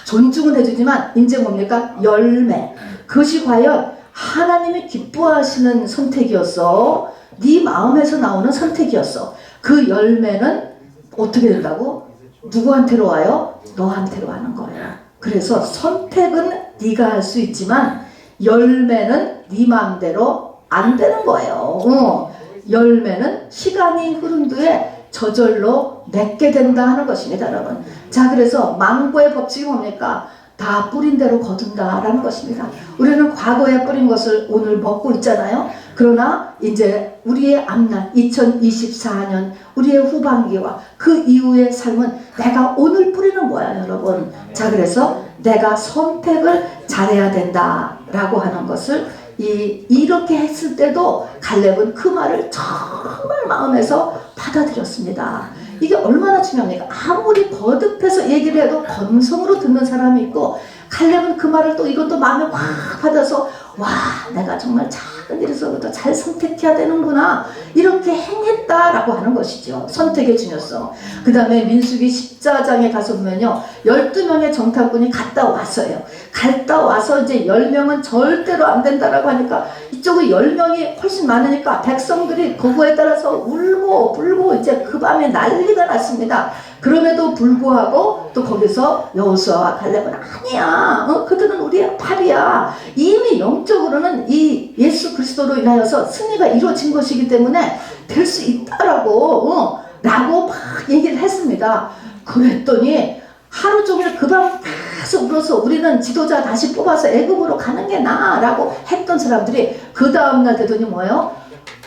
존중은 해주지만 이제 뭡니까? 열매. 그것이 과연 하나님이 기뻐하시는 선택이었어. 네 마음에서 나오는 선택이었어. 그 열매는 어떻게 된다고? 누구한테로 와요? 너한테로 하는 거야. 그래서 선택은 네가 할 수 있지만 열매는 네 마음대로 안 되는 거예요. 열매는 시간이 흐른 뒤에 저절로 맺게 된다 하는 것입니다, 여러분. 자, 그래서 망고의 법칙이 뭡니까? 다 뿌린 대로 거둔다라는 것입니다. 우리는 과거에 뿌린 것을 오늘 먹고 있잖아요. 그러나 이제 우리의 앞날 2024년 우리의 후반기와 그 이후의 삶은 내가 오늘 뿌리는 거야, 여러분. 자, 그래서 내가 선택을 잘해야 된다라고 하는 것을 이렇게 했을 때도 갈렙은 그 말을 정말 마음에서 받아들였습니다. 이게 얼마나 중요합니까? 아무리 거듭해서 얘기를 해도 건성으로 듣는 사람이 있고, 갈렙은 그 말을 또 이것도 마음에 확 받아서 와, 내가 정말 작은 일에서부터 잘 선택해야 되는구나, 이렇게 행했다라고 하는 것이죠. 선택의 중요성. 그 다음에 민수기 14장에 가서 보면요, 12명의 정탐꾼이 갔다 왔어요. 갔다 와서 이제 10명은 절대로 안 된다라고 하니까 이쪽은 10명이 훨씬 많으니까 백성들이 그거에 따라서 울고 불고 이제 그 밤에 난리가 났습니다. 그럼에도 불구하고 또 거기서 여호수아와 갈렙은 아니야, 그들은 우리의 팔이야. 이미 영적으로는 이 예수 그리스도로 인하여서 승리가 이루어진 것이기 때문에 될 수 있다라고 라고 막 얘기를 했습니다. 그랬더니 하루 종일 그 밤 계속 울어서 우리는 지도자 다시 뽑아서 애굽으로 가는 게 나아 라고 했던 사람들이 그 다음날 되더니 뭐예요?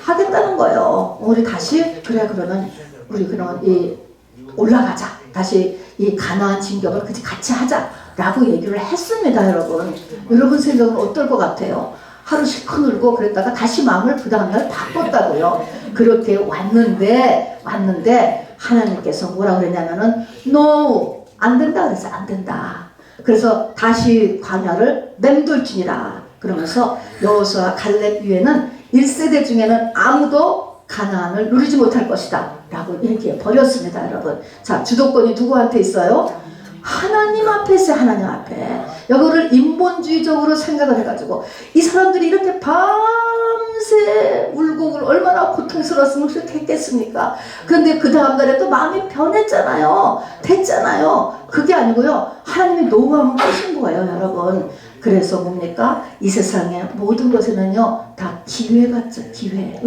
하겠다는 거예요. 우리 다시 그래, 그러면 우리 그런 올라가자, 다시 이 가나안 진격을 같이 하자 라고 얘기를 했습니다. 여러분 생각은 어떨 것 같아요? 하루 실컷 울고 그랬다가 다시 마음을 그 다음날 바꿨다고요. 그렇게 왔는데 하나님께서 뭐라 그랬냐면은 No, 안 된다 그래서 안 된다. 그래서 다시 광야를 맴돌지니라 그러면서 여호수아 갈렙 위에는 1세대 중에는 아무도 가나안을 누리지 못할 것이다 라고 얘기해 버렸습니다. 여러분, 자, 주도권이 누구한테 있어요? 하나님 앞에 있어요. 하나님 앞에. 이거를 인본주의적으로 생각을 해가지고 이 사람들이 이렇게 밤새 울고 얼마나 고통스러웠으면 그렇게 했겠습니까? 그런데 그 다음날에 또 마음이 변했잖아요. 됐잖아요. 그게 아니고요, 하나님이 노하면 보신 거예요. 여러분, 그래서 뭡니까? 이 세상의 모든 것에는요 다 기회 같죠. 기회.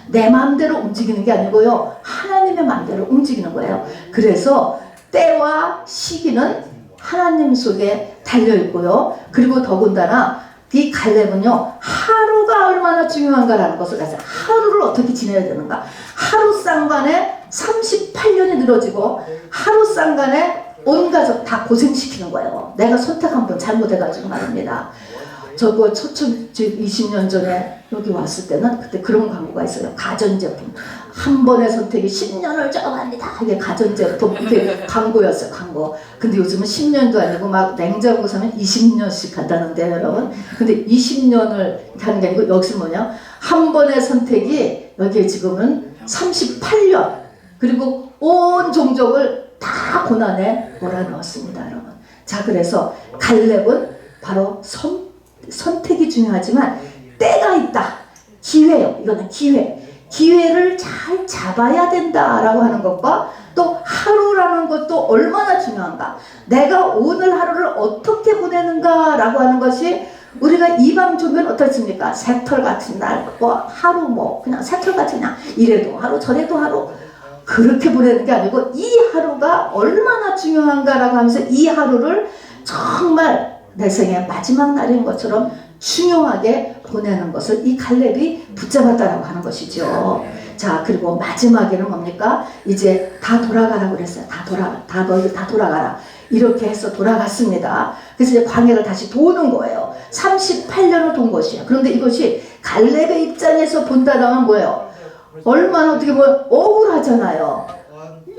내 마음대로 움직이는 게 아니고요, 하나님의 마음대로 움직이는 거예요. 그래서 때와 시기는 하나님 속에 달려있고요. 그리고 더군다나 이 갈렙은요, 하루가 얼마나 중요한가라는 것을 알았어요. 하루를 어떻게 지내야 되는가. 하루 쌍간에 38년이 늘어지고 하루 쌍간에 온 가족 다 고생시키는 거예요. 내가 선택 한번 잘못해가지고 말입니다. 저거 20년 전에 여기 왔을 때는 그때 그런 광고가 있어요. 가전제품 한 번의 선택이 10년을 저어갑니다. 이게 가전제품 이게 광고였어요. 광고. 근데 요즘은 10년도 아니고 막 냉장고 사면 20년씩 한다는데 여러분. 근데 20년을 하는 게 아니고 여기서 뭐냐, 한 번의 선택이 여기에 지금은 38년, 그리고 온 종족을 다 고난에 몰아넣었습니다. 여러분. 자, 그래서 갈렙은 바로 선택이 중요하지만 때가 있다. 기회요. 이거는 기회. 기회를 잘 잡아야 된다라고 하는 것과 또 하루라는 것도 얼마나 중요한가. 내가 오늘 하루를 어떻게 보내는가라고 하는 것이, 우리가 이방 종교는 어떻습니까? 새털 같은 날, 하루 그냥 새털 같은 날, 이래도 하루 저래도 하루, 그렇게 보내는 게 아니고 이 하루가 얼마나 중요한가라고 하면서 이 하루를 정말 내 생의 마지막 날인 것처럼 중요하게 보내는 것을 이 갈렙이 붙잡았다라고 하는 것이죠. 자, 그리고 마지막에는 뭡니까? 이제 다 돌아가라고 그랬어요. 너희들 다 돌아가라. 이렇게 해서 돌아갔습니다. 그래서 이제 광야를 다시 도는 거예요. 38년을 돈 것이에요. 그런데 이것이 갈렙의 입장에서 본다면 뭐예요? 얼마나 어떻게 보면 억울하잖아요.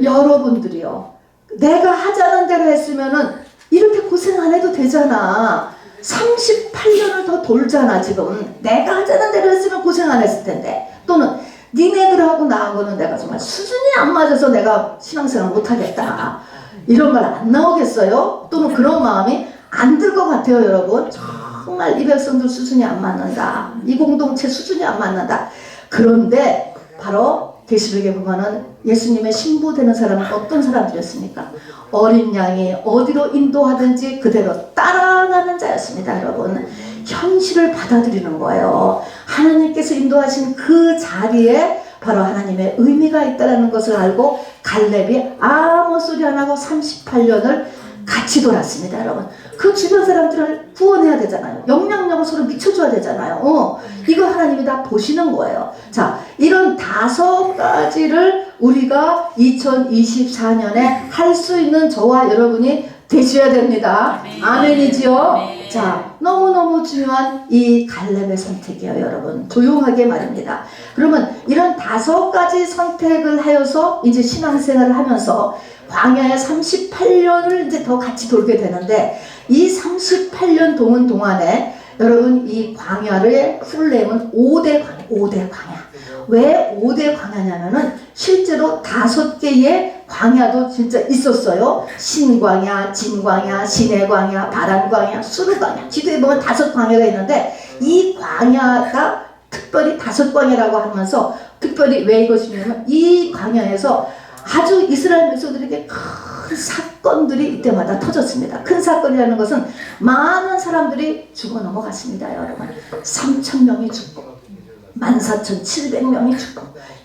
여러분들이요, 내가 하자는 대로 했으면은 이렇게 고생 안 해도 되잖아. 38년을 더 돌잖아. 지금 내가 하자는 대로 했으면 고생 안 했을 텐데, 또는 니네들하고 나하고는 내가 정말 수준이 안 맞아서 내가 신앙생활 못하겠다, 이런 말 안 나오겠어요? 또는 그런 마음이 안 들 것 같아요. 여러분, 정말 이 백성들 수준이 안 맞는다, 이 공동체 수준이 안 맞는다. 그런데 바로 계시록에 보면은 예수님의 신부되는 사람은 어떤 사람들이었습니까? 어린 양이 어디로 인도하든지 그대로 따라가는 자였습니다. 여러분, 현실을 받아들이는 거예요. 하나님께서 인도하신 그 자리에 바로 하나님의 의미가 있다는 것을 알고 갈렙이 아무 소리 안 하고 38년을 같이 돌았습니다. 여러분, 그 주변 사람들을 구원해야 되잖아요. 영향력을 서로 미쳐줘야 되잖아요. 이거 하나님이 다 보시는 거예요. 자, 이런 5가지를 우리가 2024년에 할 수 있는 저와 여러분이 되셔야 됩니다. 아멘이지요? 자, 너무너무 중요한 이 갈렙의 선택이에요. 여러분, 조용하게 말입니다. 그러면 이런 5가지 선택을 하여서 이제 신앙생활을 하면서 광야에 38년을 이제 더 같이 돌게 되는데, 이 38년 동안에 여러분 이 광야의 풀네임은 5대 광야, 5대 광야. 왜 5대 광야냐면은 실제로 5개의 광야도 진짜 있었어요. 신광야, 진광야, 신해광야, 바란광야, 수르광야. 지도에 보면 5 광야가 있는데 이 광야가 특별히 5 광야라고 하면서 특별히 왜 이것이냐면 이 광야에서 아주 이스라엘 백성들에게 큰 사건들이 이때마다 터졌습니다. 큰 사건이라는 것은 많은 사람들이 죽어 넘어갔습니다. 여러분 3,000명이 죽고 14,700명이 죽고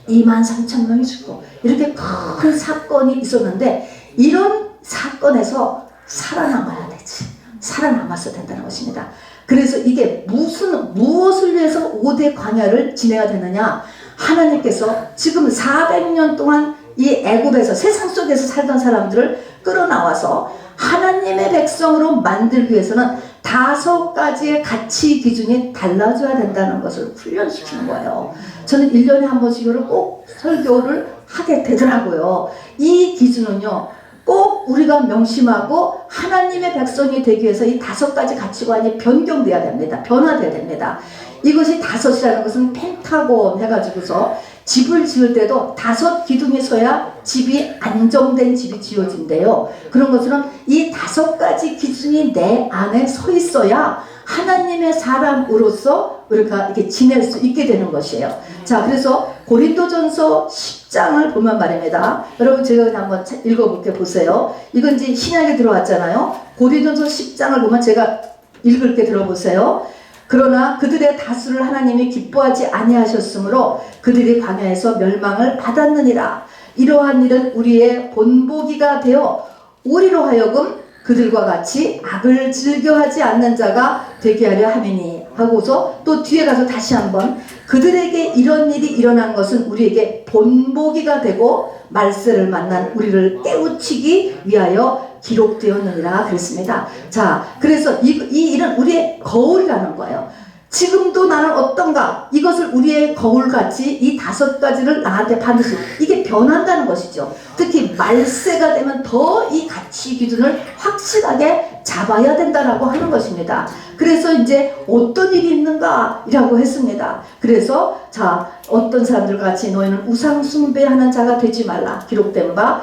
23,000명이 죽고 이렇게 큰 사건이 있었는데 이런 사건에서 살아남아야 되지. 살아남았어야 된다는 것입니다. 그래서 이게 무엇을 위해서 5대 광야를 지내야 되느냐. 하나님께서 지금 400년 동안 이 애굽에서 세상 속에서 살던 사람들을 끌어나와서 하나님의 백성으로 만들기 위해서는 5가지의 가치 기준이 달라져야 된다는 것을 훈련시키는 거예요. 저는 1년에 한 번씩 이거를 꼭 설교를 하게 되더라고요. 이 기준은요, 꼭 우리가 명심하고 하나님의 백성이 되기 위해서 이 5가지 가치관이 변경돼야 됩니다. 변화돼야 됩니다. 이것이 5이라는 것은 펜타곤 해가지고서 집을 지을 때도 5 기둥이 서야 집이 안정된 집이 지어진대요. 그런 것처럼 이 5가지 기준이 내 안에 서 있어야 하나님의 사람으로서 우리가 이렇게 지낼 수 있게 되는 것이에요. 자, 그래서 고린도전서 10장을 보면 말입니다. 여러분 제가 그냥 한번 읽어볼게 보세요. 이건 이제 신약에 들어왔잖아요. 고린도전서 10장을 보면 제가 읽을게 들어보세요. 그러나 그들의 다수를 하나님이 기뻐하지 아니하셨으므로 그들이 광야에서 멸망을 받았느니라. 이러한 일은 우리의 본보기가 되어 우리로 하여금 그들과 같이 악을 즐겨하지 않는 자가 되게 하려 함이니 하고서 또 뒤에 가서 다시 한번 그들에게 이런 일이 일어난 것은 우리에게 본보기가 되고 말세를 만난 우리를 깨우치기 위하여 기록되었느니라 그랬습니다. 자, 그래서 이 일은 우리의 거울이라는 거예요. 지금도 나는 어떤가, 이것을 우리의 거울같이 이 5가지를 나한테 반드시 이게 변한다는 것이죠. 특히 말세가 되면 더 이 가치 기준을 확실하게 잡아야 된다라고 하는 것입니다. 그래서 이제 어떤 일이 있는가 이라고 했습니다. 그래서 자, 어떤 사람들과 같이 너희는 우상 숭배하는 자가 되지 말라. 기록된 바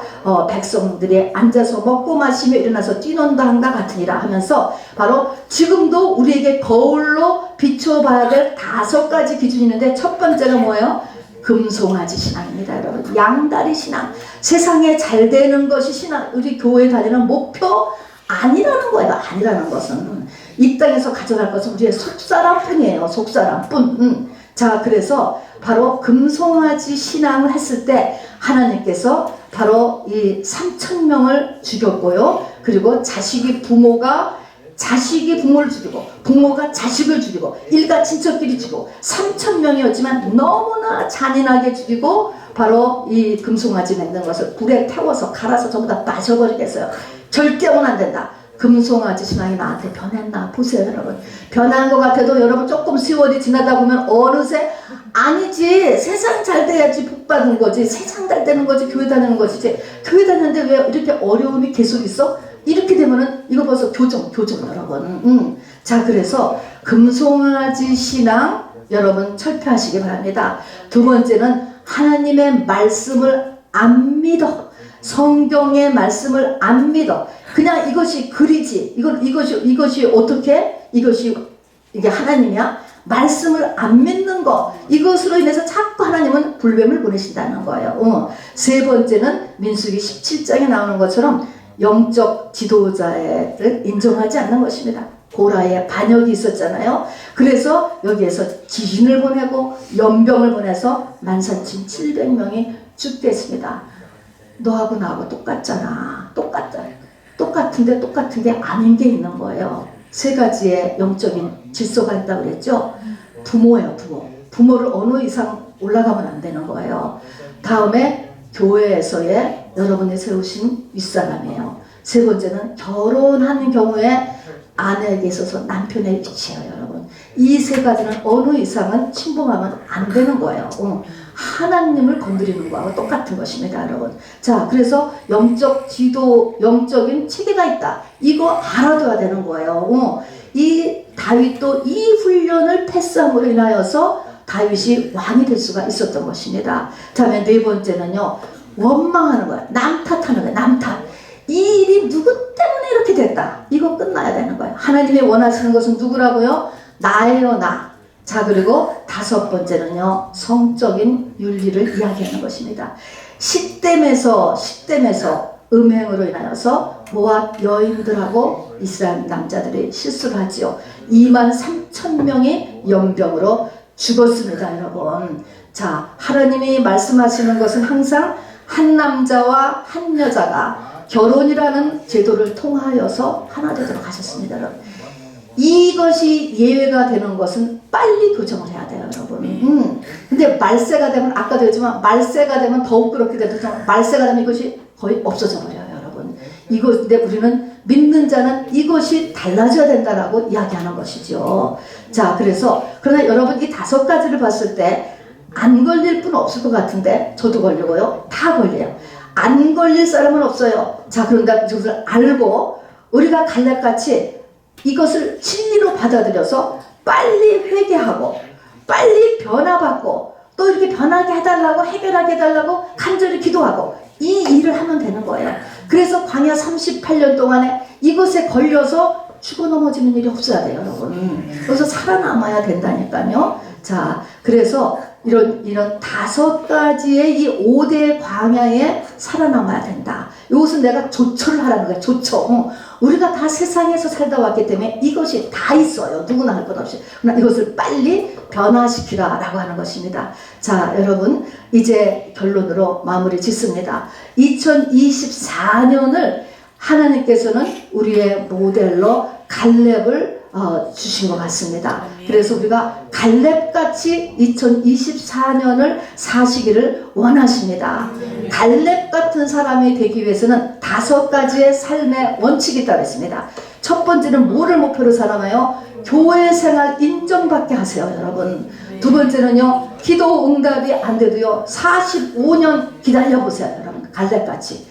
백성들이 앉아서 먹고 마시며 일어나서 뛰논다 한가 같으니라 하면서 바로 지금도 우리에게 거울로 비춰봐야 될 5가지 기준이 있는데 첫 번째가 뭐예요? 금송아지 신앙입니다. 여러분 양다리 신앙. 세상에 잘 되는 것이 신앙, 우리 교회 다니는 목표 아니라는 거예요. 아니라는 것은 이 땅에서 가져갈 것은 우리의 속사람뿐이에요. 속사람뿐. 자, 그래서 바로 금송아지 신앙을 했을 때 하나님께서 바로 이 3,000명을 죽였고요. 그리고 자식이 부모를 죽이고 부모가 자식을 죽이고 일가 친척끼리 죽이고 3,000명이었지만 너무나 잔인하게 죽이고 바로 이 금송아지 맺는 것을 불에 태워서 갈아서 전부 다 마셔버리겠어요. 절대로는 안 된다. 금송아지 신앙이 나한테 변했나 보세요. 여러분 변한 것 같아도 여러분 조금 세월이 지나다 보면 어느새 아니지, 세상 잘 돼야지 복 받는 거지, 세상 잘 되는 거지 교회 다니는 것이지, 교회 다니는데 왜 이렇게 어려움이 계속 있어? 이렇게 되면은 이거 벌써 교정 여러분. 자, 그래서 금송아지 신앙 여러분 철폐하시기 바랍니다. 두 번째는 하나님의 말씀을 안 믿어. 성경의 말씀을 안 믿어. 그냥 이것이 글이지. 이것이 어떻게? 이게 하나님이야? 말씀을 안 믿는 거. 이것으로 인해서 자꾸 하나님은 불뱀을 보내신다는 거예요. 세 번째는 민수기 17장에 나오는 것처럼 영적 지도자를 인정하지 않는 것입니다. 고라의 반역이 있었잖아요. 그래서 여기에서 기신을 보내고 연병을 보내서 14,700명이 죽게 했습니다. 너하고 나하고 똑같잖아. 똑같은데 똑같은 게 아닌 게 있는 거예요. 3가지의 영적인 질서가 있다고 그랬죠. 부모예요. 부모를 어느 이상 올라가면 안 되는 거예요. 다음에 교회에서의 여러분이 세우신 윗사람이에요. 세 번째는 결혼하는 경우에 아내에게 있어서 남편의 위치예요. 여러분 이 3가지는 어느 이상은 침범하면 안 되는 거예요. 하나님을 건드리는 거하고 똑같은 것입니다. 여러분 자, 그래서 영적 지도, 영적인 체계가 있다. 이거 알아둬야 되는 거예요. 이 다윗도 이 훈련을 패스함으로 인하여서 다윗이 왕이 될 수가 있었던 것입니다. 다음에 네 번째는요, 원망하는 거야. 남 탓하는 거야. 남 탓. 이 일이 누구 때문에 이렇게 됐다. 이거 끝나야 되는 거예요. 하나님이 원하시는 것은 누구라고요? 나예요, 나. 자, 그리고 다섯 번째는요, 성적인 윤리를 이야기하는 것입니다. 식댐에서 음행으로 인하여서 모압 여인들하고 이스라엘 남자들이 실수를 하지요. 23,000명이 연병으로 죽었습니다, 여러분. 자, 하나님이 말씀하시는 것은 항상 한 남자와 한 여자가 결혼이라는 제도를 통하여서 하나 되도록 하셨습니다, 여러분. 이것이 예외가 되는 것은 빨리 교정을 해야 돼요, 여러분. 근데 말세가 되면, 아까도 했지만 말세가 되면 더욱 그렇게 되죠. 말세가 되면 이것이 거의 없어져 버려요, 여러분. 근데 우리는 믿는 자는 이것이 달라져야 된다라고 이야기하는 것이죠. 자, 그러나 여러분 이 다섯 가지를 봤을 때 안 걸릴 분은 없을 것 같은데, 저도 걸리고요. 다 걸려요. 안 걸릴 사람은 없어요. 자, 그런데 이것을 알고 우리가 갈렙같이 이것을 진리로 받아들여서 빨리 회개하고 빨리 변화받고 또 이렇게 변하게 해달라고, 해결하게 해달라고 간절히 기도하고 이 일을 하면 되는 거예요. 그래서 광야 38년 동안에 이것에 걸려서 죽어 넘어지는 일이 없어야 돼요, 여러분. 그래서 살아남아야 된다니까요. 자, 그래서 이런 다섯 가지의 이 5대 광야에 살아남아야 된다. 이것은 내가 조처를 하라는 거야, 조처. 우리가 다 세상에서 살다 왔기 때문에 이것이 다 있어요. 누구나 할 것 없이. 그러나 이것을 빨리 변화시키라 라고 하는 것입니다. 자, 여러분, 이제 결론으로 마무리 짓습니다. 2024년을 하나님께서는 우리의 모델로 갈렙을 주신 것 같습니다. 그래서 우리가 갈렙같이 2024년을 사시기를 원하십니다. 갈렙 같은 사람이 되기 위해서는 다섯 가지의 삶의 원칙이 있다고 했습니다. 첫 번째는 뭐를 목표로 살아나요? 교회 생활 인정받게 하세요, 여러분. 두 번째는요, 기도 응답이 안 돼도요 45년 기다려보세요, 여러분. 갈렙같이.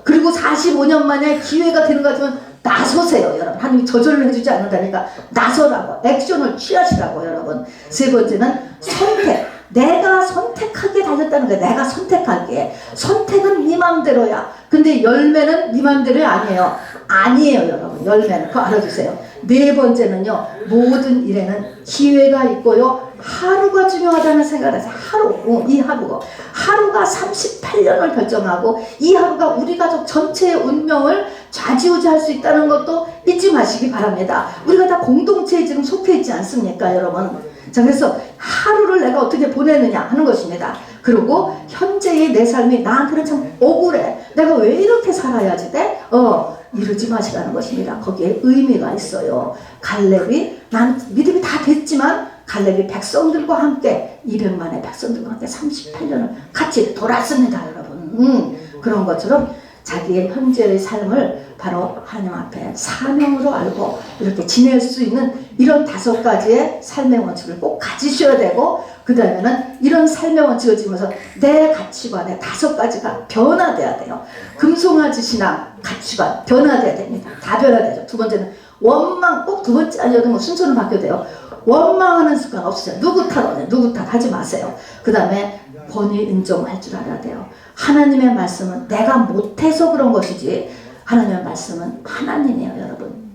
그리고 45년 만에 기회가 되는 것 같으면 나서세요, 여러분. 하나님이 저절로 해주지 않는다니까 나서라고, 액션을 취하시라고, 여러분. 세 번째는 선택. 내가 선택하게 달렸다는 거예요. 내가 선택하기에. 선택은 네 맘대로야. 근데 열매는 네 맘대로 아니에요, 여러분. 열매는 그거 알아두세요. 네 번째는요, 모든 일에는 기회가 있고요, 하루가 중요하다는 생각을 하세요. 이 하루가 38년을 결정하고 이 하루가 우리 가족 전체의 운명을 좌지우지할 수 있다는 것도 잊지 마시기 바랍니다. 우리가 다 공동체에 지금 속해 있지 않습니까, 여러분? 자, 그래서 하루를 내가 어떻게 보내느냐 하는 것입니다. 그리고 현재의 내 삶이 나한테는 참 억울해. 내가 왜 이렇게 살아야지 돼? 이러지 마시라는 것입니다. 거기에 의미가 있어요. 갈렙이, 난 믿음이 다 됐지만 갈렙이 백성들과 함께 200만의 백성들과 함께 38년을 같이 돌았습니다, 여러분. 그런 것처럼 자기의 현재의 삶을 바로 하나님 앞에 사명으로 알고 이렇게 지낼 수 있는 이런 다섯 가지의 삶의 원칙을 꼭 가지셔야 되고, 그 다음에는 이런 삶의 원칙을 지면서 내 가치관의 다섯 가지가 변화돼야 돼요. 금송아지 신앙 가치관 변화돼야 됩니다. 다 변화되죠. 두 번째는 원망, 꼭 두 번째 아니어도 뭐 순서는 바뀌어도 돼요. 원망하는 습관 없으세요. 누구 탓 하지 마세요. 그 다음에 본인 인정할 줄 알아야 돼요. 하나님의 말씀은 내가 못해서 그런 것이지 하나님의 말씀은 하나님이에요, 여러분.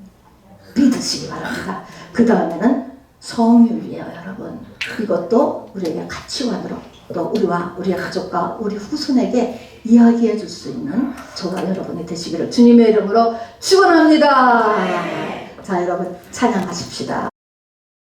믿으시기 바랍니다. 그 다음에는 성윤이에요, 여러분. 이것도 우리에게 가치관으로 또 우리와 우리의 가족과 우리 후손에게 이야기해 줄 수 있는 저와 여러분이 되시기를 주님의 이름으로 축원합니다. 자, 여러분 찬양하십시다.